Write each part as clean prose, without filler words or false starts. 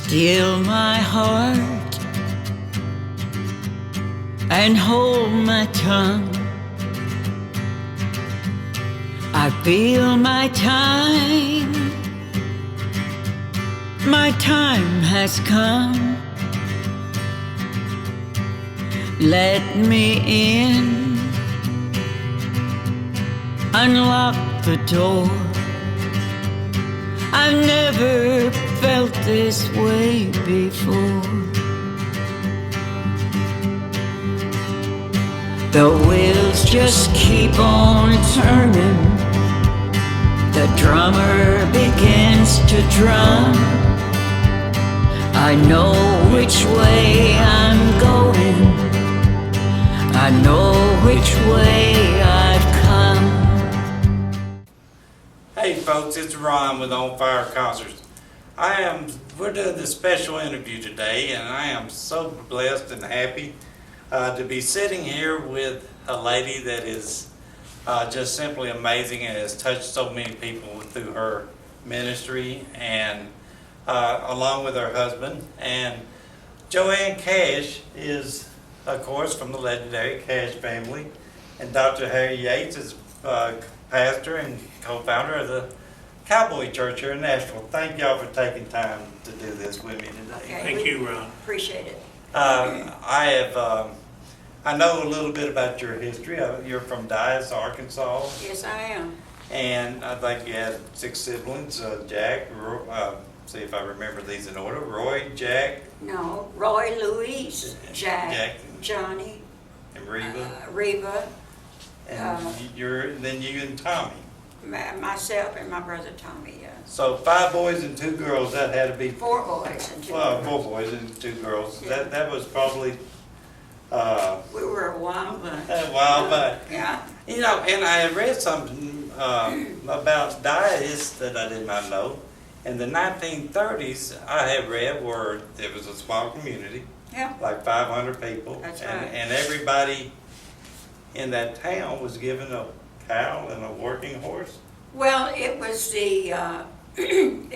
Still my heart and hold my tongue. I feel my time has come. Let me in, unlock the door. I've never felt this way before. The wheels just keep on turning. The drummer begins to drum. I know which way I'm going. I know which way I've come. Hey folks, it's Ron with On Fire Concerts. We're doing this special interview today, and I am so blessed and happy to be sitting here with a lady that is just simply amazing and has touched so many people through her ministry, and along with her husband. And Joanne Cash is, of course, from the legendary Cash family, and Dr. Harry Yates is pastor and co-founder of the Cowboy Church here in Nashville. Thank y'all for taking time to do this with me today. Okay, Thank you, Ron. Appreciate it. I know a little bit about your history. You're from Dyess, Arkansas. Yes, I am. And I think you had 6 siblings, Jack, see if I remember these in order, Roy, Jack. No, Roy, Louise, Jack, Johnny, and Reba. Reba, And then you and Tommy. myself and my brother Tommy, yeah. So 5 boys and 2 girls, that had to be 4 boys and 2 4 girls. boys and 2 girls. Yeah. That was probably We were a wild bunch. a while back. Yeah. You know, and I had read something about Dyess that I did not know. In the 1930s, I had read where it was a small community, Yeah. like 500 people. That's and, right. And everybody in that town was given a cow and a working horse. Well, it was there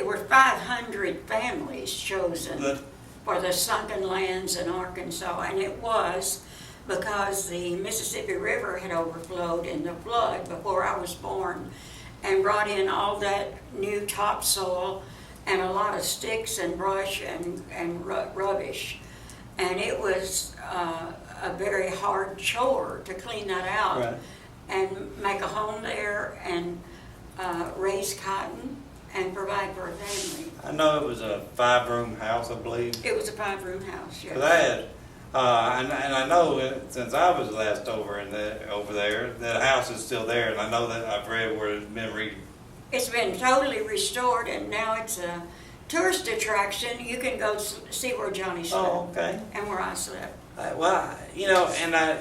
were 500 families chosen But for the sunken lands in Arkansas, and it was because the Mississippi River had overflowed in the flood before I was born and brought in all that new topsoil and a lot of sticks and brush and rubbish. And it was a very hard chore to clean that out. Right. And make a home there and raise cotton and provide for a family. I know it was a 5-room house, I believe. It was a 5-room house, yes. But I had, and I know since I was last over there, the house is still there, and I know that I've read where it's been It's been totally restored, and now it's a tourist attraction. You can go see where Johnny slept. Oh, okay. And where I slept. Well, you know, and I'm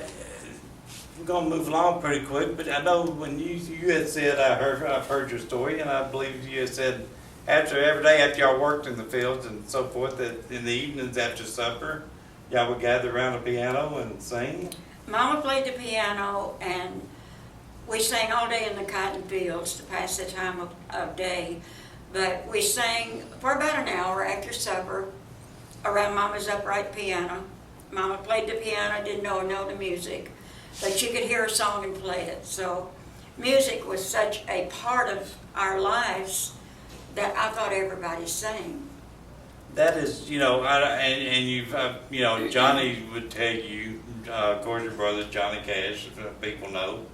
gonna move along pretty quick, but I know when you had said I've heard your story, and I believe you had said every day after y'all worked in the fields and so forth, that in the evenings after supper, y'all would gather around the piano and sing. Mama played the piano, and we sang all day in the cotton fields to pass the time of day. But we sang for about an hour after supper around Mama's upright piano. Mama played the piano, didn't know a note of music, but you could hear a song and play it. So music was such a part of our lives that I thought everybody sang. That is, you know, and you've, you know, Johnny would tell you, of course your brother Johnny Cash, people know,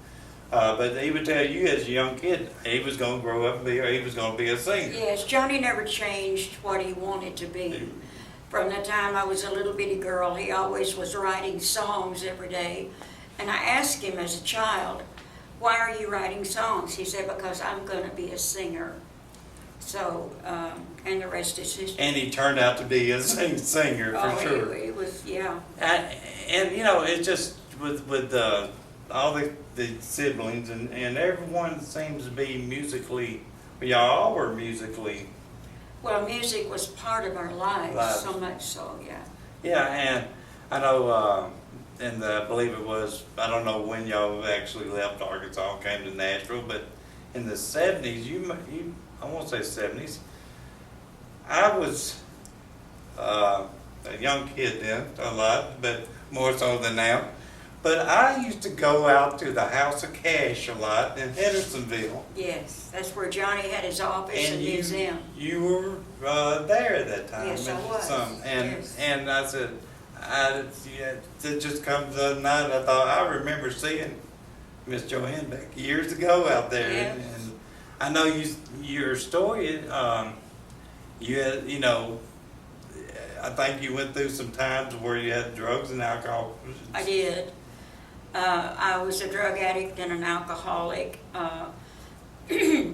but he would tell you as a young kid he was going to grow up and he was going to be a singer. Yes, Johnny never changed what he wanted to be. From the time I was a little bitty girl, he always was writing songs every day. And I asked him as a child, why are you writing songs? He said, because I'm going to be a singer. So, and the rest is history. And he turned out to be a singer for sure. He was, yeah. And you know, it's just with all the siblings and everyone seems to be musically, y'all were musically. Well, music was part of our lives, so much so, yeah. Yeah, and I know, and I believe it was, I don't know when y'all actually left Arkansas, came to Nashville, but in the 70s, I won't say 70s, I was a young kid then, a lot, but more so than now. But I used to go out to the House of Cash a lot in Hendersonville. Yes, that's where Johnny had his office and museum. You were there at that time. Yes, I was. Yes. And I said, it just comes the other night. I thought I remember seeing Miss Joanne back years ago out there, Yes. and I know your story. You had, I think you went through some times where you had drugs and alcohol. I did. I was a drug addict and an alcoholic. To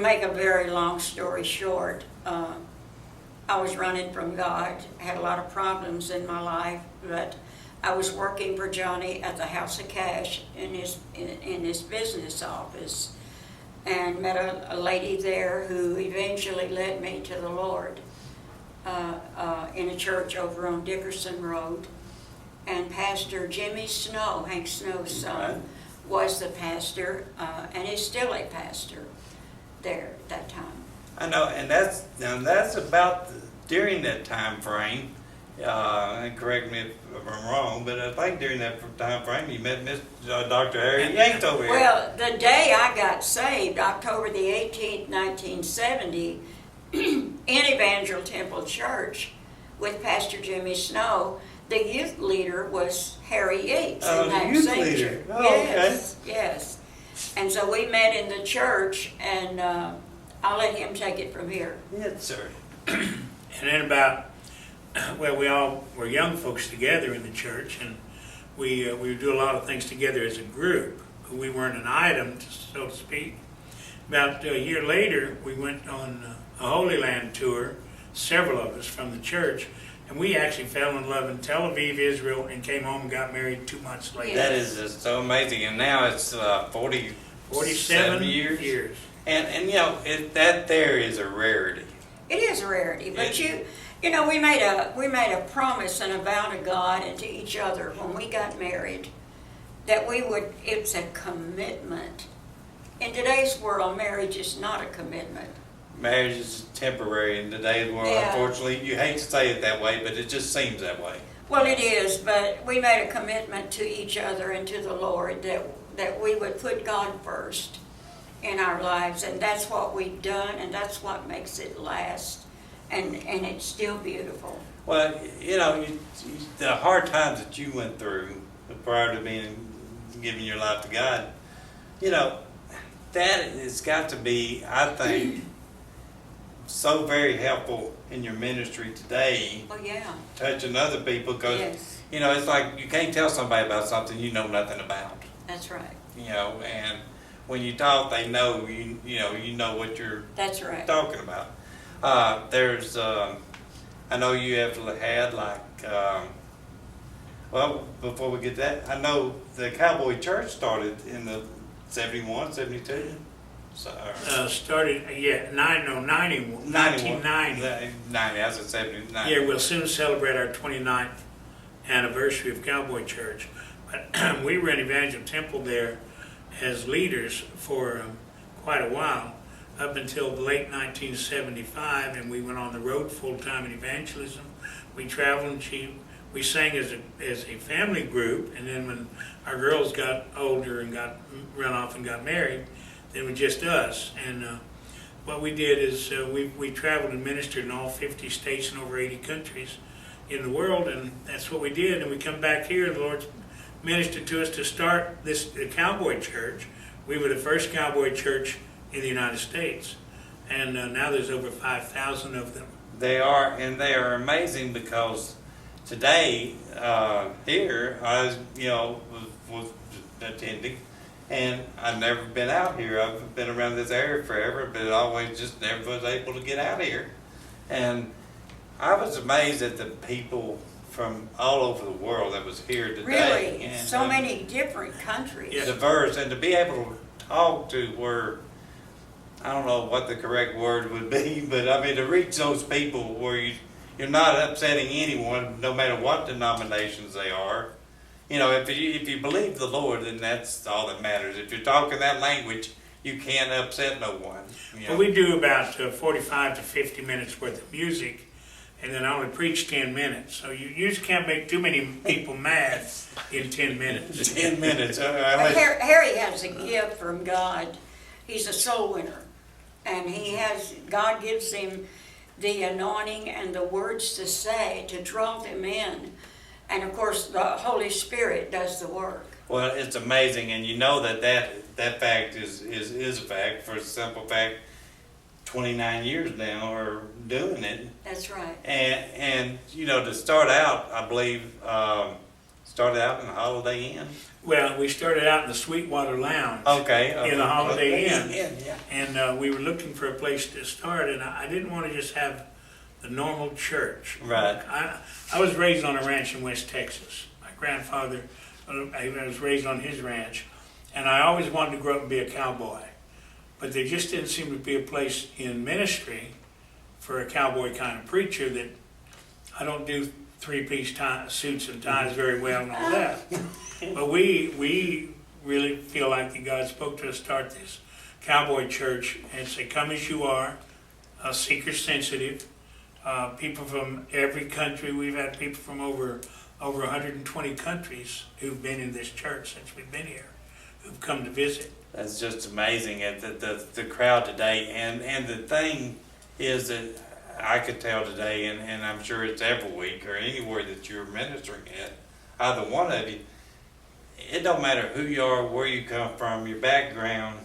make a very long story short, I was running from God, had a lot of problems in my life, but I was working for Johnny at the House of Cash in his business office, and met a lady there who eventually led me to the Lord in a church over on Dickerson Road. And Pastor Jimmy Snow, Hank Snow's son, was the pastor, and is still a pastor there at that time. I know, and that's about during that time frame. And correct me if I'm wrong, but I think during that time frame you met Dr. Harry Yates over here. Well, the day I got saved, October the 18th, 1970, in Evangel Temple Church with Pastor Jimmy Snow, the youth leader was Harry Yates. The youth leader. Oh, yes, okay. Yes. And so we met in the church, and I'll let him take it from here. Yes, sir. And then about, we all were young folks together in the church, and we would do a lot of things together as a group. We weren't an item, so to speak. About a year later, we went on a Holy Land tour, several of us from the church, and we actually fell in love in Tel Aviv, Israel, and came home and got married 2 months later. That is just so amazing. And now it's 47 years. And that there is a rarity. It is a rarity, but we made a promise and a vow to God and to each other when we got married that it's a commitment. In today's world, marriage is not a commitment. Marriage is temporary in today's world. Yeah. Unfortunately, you hate to say it that way, but it just seems that way. Well, it is, but we made a commitment to each other and to the Lord that we would put God first in our lives, and that's what we've done, and that's what makes it last, and it's still beautiful. Well, the hard times that you went through prior to giving your life to God, that has got to be, I think, so very helpful in your ministry today. Oh, yeah. Touching other people, because Yes. it's like you can't tell somebody about something you know nothing about. That's right. And when you talk, they know you know what you're That's right. talking about. I know you have had before we get that, I know the Cowboy Church started in the 71, 72. Started, 1990. 90, I said 79. Yeah, we'll soon celebrate our 29th anniversary of Cowboy Church. But we were in Evangel Temple there as leaders for quite a while, up until late 1975, and we went on the road full-time in evangelism. We traveled and we sang as a family group, and then when our girls got older and got run off and got married, then it was just us. And what we did is we traveled and ministered in all 50 states and over 80 countries in the world, and that's what we did. And we come back here, and the Lord's ministered to us to start the Cowboy Church. We were the first Cowboy Church in the United States, and now there's over 5,000 of them. They are, and they are amazing, because today here I was attending, and I've never been out here. I've been around this area forever, but always just never was able to get out here. And I was amazed at the people from all over the world that was here today. Really, and, so many different countries. Yeah. Diverse, and to be able to talk to where, I don't know what the correct word would be, but to reach those people where you're not upsetting anyone, no matter what denominations they are. If you believe the Lord, then that's all that matters. If you're talking that language, you can't upset no one. Well, we do about 45 to 50 minutes worth of music and then I only preach 10 minutes. So you just can't make too many people mad in 10 minutes. 10 minutes. Harry has a gift from God. He's a soul winner. And God gives him the anointing and the words to say to draw them in. And of course, the Holy Spirit does the work. Well, it's amazing, and you know that fact is a fact for the simple fact. 29 years now are doing it. That's right. And you know, to start out, I believe, started out in the Holiday Inn. Well, we started out in the Sweetwater Lounge. Okay. In the Holiday Inn. Yeah. And we were looking for a place to start, and I didn't want to just have the normal church. Right. I was raised on a ranch in West Texas. My grandfather, I was raised on his ranch, and I always wanted to grow up and be a cowboy. But there just didn't seem to be a place in ministry for a cowboy kind of preacher. That I don't do three-piece suits and ties very well and all that. But we really feel like that God spoke to us to start this Cowboy Church and say, come as you are, seeker sensitive, people from every country. We've had people from over 120 countries who've been in this church since we've been here, who've come to visit. That's just amazing at the crowd today, and the thing is that I could tell today, and I'm sure it's every week or anywhere that you're ministering at, either one of you, it don't matter who you are, where you come from, your background,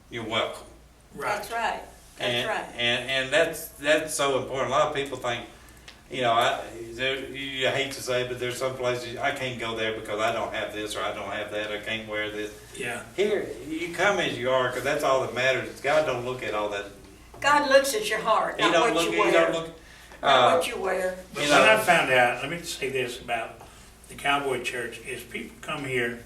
you're welcome. Right. That's right. That's right. And that's so important. A lot of people think, you know, you hate to say, but there's some places I can't go there because I don't have this or I don't have that. I can't wear this. Yeah. Here, you come as you are because that's all that matters. God don't look at all that. God looks at your heart, not what you wear. He don't look. Not what you wear. But what I found out, let me say this about the Cowboy Church, is people come here,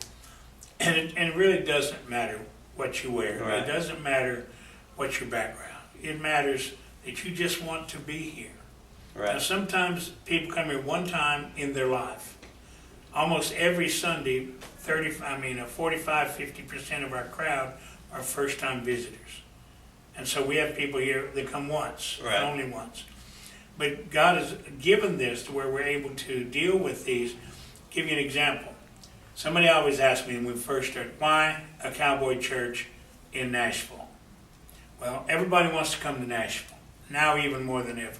and it really doesn't matter what you wear. Right. It doesn't matter what your background. It matters that you just want to be here. Right. Now, sometimes people come here one time in their life. Almost every Sunday, 45-50% of our crowd are first-time visitors. And so we have people here that come once, Right. and only once. But God has given this to where we're able to deal with these. Give you an example. Somebody always asked me when we first started, why a Cowboy Church in Nashville? Well, everybody wants to come to Nashville, now even more than ever.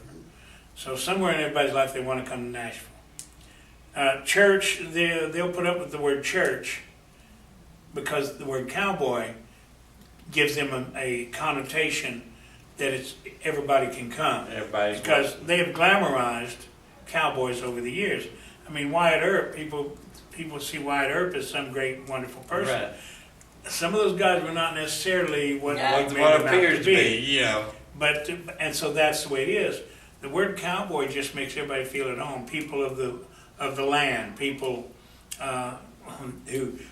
So somewhere in everybody's life they want to come to Nashville. Church, they'll put up with the word church because the word cowboy gives them a connotation that it's everybody can come. Because they have glamorized cowboys over the years. I mean, Wyatt Earp, people see Wyatt Earp as some great, wonderful person. Right. Some of those guys were not necessarily what appears to be, you know. And so that's the way it is. The word cowboy just makes everybody feel at home. People of the land, people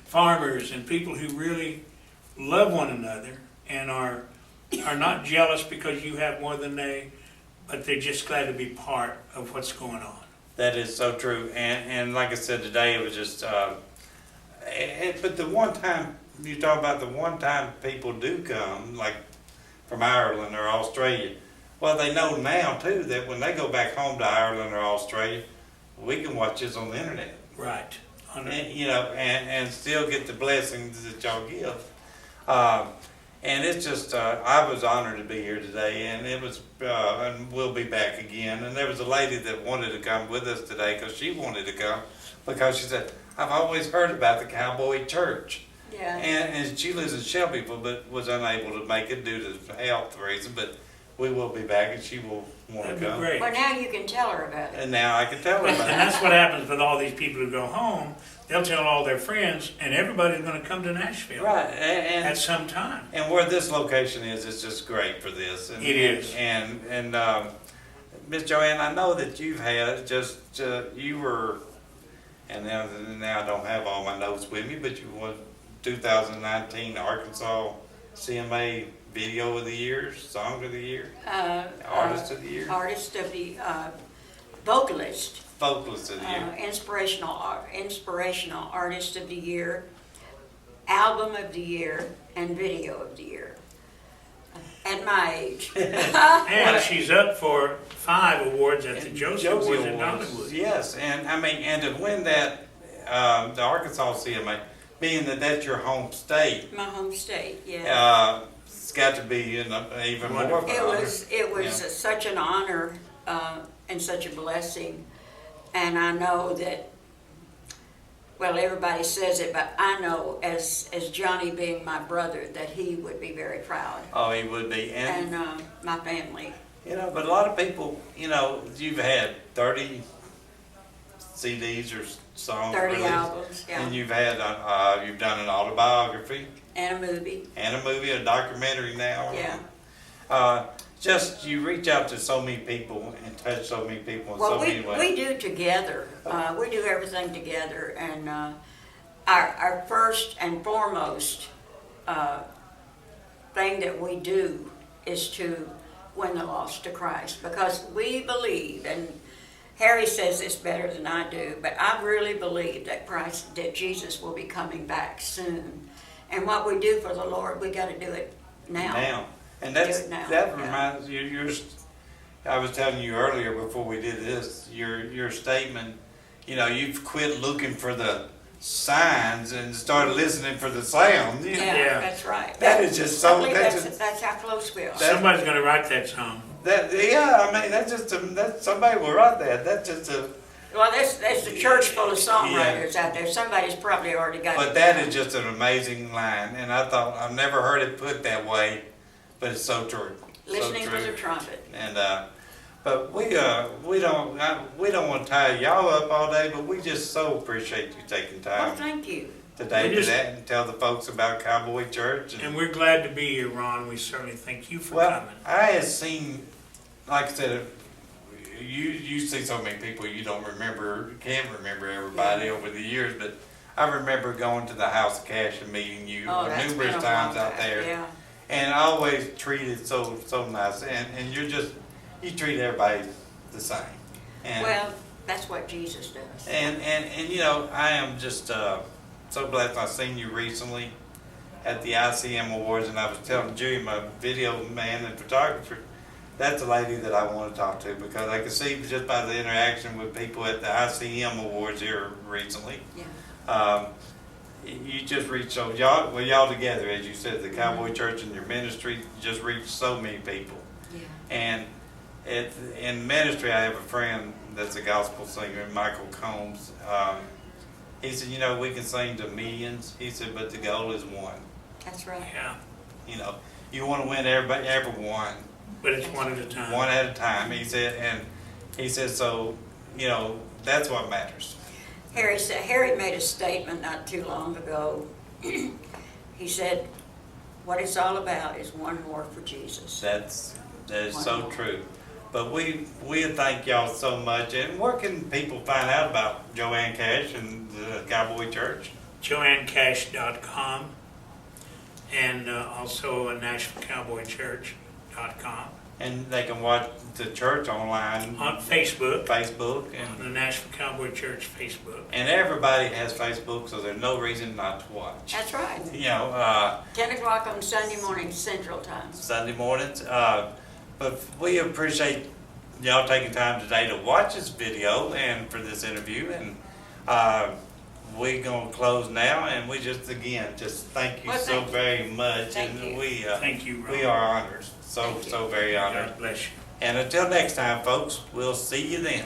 farmers, and people who really love one another and are not jealous because you have more than they, but they're just glad to be part of what's going on. That is so true, and like I said today, it was just. But the one time you talk about, the one time people do come, like from Ireland or Australia, well, they know now too that when they go back home to Ireland or Australia, we can watch this on the internet. Right. And, you know, and still get the blessings that y'all give. And it's just, I was honored to be here today, and it was, and we'll be back again. And there was a lady that wanted to come with us today because she wanted to come because she said, I've always heard about the Cowboy Church. Yeah. And she lives in Shelbyville, but was unable to make it due to health reasons. But we will be back, and she will want to That'd be come. great. Well, now you can tell her about it. And now I can tell her about And it. that's what happens with all these people who go home. They'll tell all their friends, and everybody's going to come to Nashville. Right. At some time. And where this location is, it's just great for this. And, It is. And Miss Joanne, I know that you've had you were, and now I don't have all my notes with me, but you won 2019 Arkansas CMA Video of the Year, Song of the Year, Artist of the Year, Artist of the Vocalist. Vocalist of the Year, Inspirational Artist of the Year, Album of the Year, and Video of the Year. At my age. And she's up for 5 awards at the Josie Awards in Hollywood. Yes, and I mean, and to win that, the Arkansas CMA, being that that's your home state, My home state, yeah. it's got to be even more of an honor. It was such an honor and such a blessing, and I know that, well, everybody says it, but I know as Johnny being my brother that he would be very proud, Oh, he would be, and my family. but a lot of people, you've had 30 CDs or songs 30 released, albums, yeah, and you've done an autobiography and a movie, and a movie, a documentary now. yeah. Just you reach out to so many people and touch so many people in Well, so many ways. we do together. We do everything together, and our first and foremost thing that we do is to win the lost to Christ, because we believe, and Harry says this better than I do, but I really believe that Jesus will be coming back soon, and what we do for the Lord, we got to do it now. And Do it now, that yeah. reminds you. I was telling you earlier before we did this. Your statement. You've quit looking for the signs and started listening for the sound. Yeah. That's right. That is just I so. believe That's that's how close we are. Somebody's going to write that song. Somebody will write that. That's just a. Well, there's a church full of songwriters out there. Somebody's probably already got it. But that is just an amazing line, and I thought I've never heard it put that way, but it's so true. Listening so for true. the trumpet. And but we don't want to tie y'all up all day, but we just so appreciate you taking Well, time thank you. today We to just- that and tell the folks about Cowboy Church. And we're glad to be here, Ron. We certainly thank you for Well, coming. I have seen, like I said, you see so many people you can't remember everybody over the years, but I remember going to the House of Cash and meeting you Oh, that's numerous been a times long out time, there, Yeah. and always treated so nice, and you treat everybody the same. And, Well, that's what Jesus does. and I am just so blessed. I've seen you recently at the ICM Awards, and I was telling Julie, my video man and photographer, that's a lady that I want to talk to, because I could see just by the interaction with people at the ICM Awards here recently. Yeah. You just reach y'all together, as you said, the Cowboy Church and your ministry just reach so many people. Yeah. And in ministry, I have a friend that's a gospel singer, Michael Combs. He said, we can sing to millions. He said, but the goal is one. That's right. Yeah. You want to win everyone, But it's one at a time. one at a time. He said, so, that's what matters. Harry made a statement not too long ago. He said, what it's all about is one more for Jesus. That is so true. But we thank y'all so much. And where can people find out about Joanne Cash and the Cowboy Church? JoanneCash.com and also Nashville Cowboy Church.com. And they can watch the church online, On Facebook, Facebook, on the and Nashville Cowboy Church Facebook. everybody has Facebook, so there's no reason not to watch. That's right. 10 o'clock on Sunday morning Central Time. Sunday mornings. But we appreciate y'all taking time today to watch this video and for this interview. And we're going to close now. And we just thank you Well, so thank you. very much. Thank and you. Thank you, Ron. we are honored. Thank you. So very honored. God bless you. And until next time, folks, we'll see you then.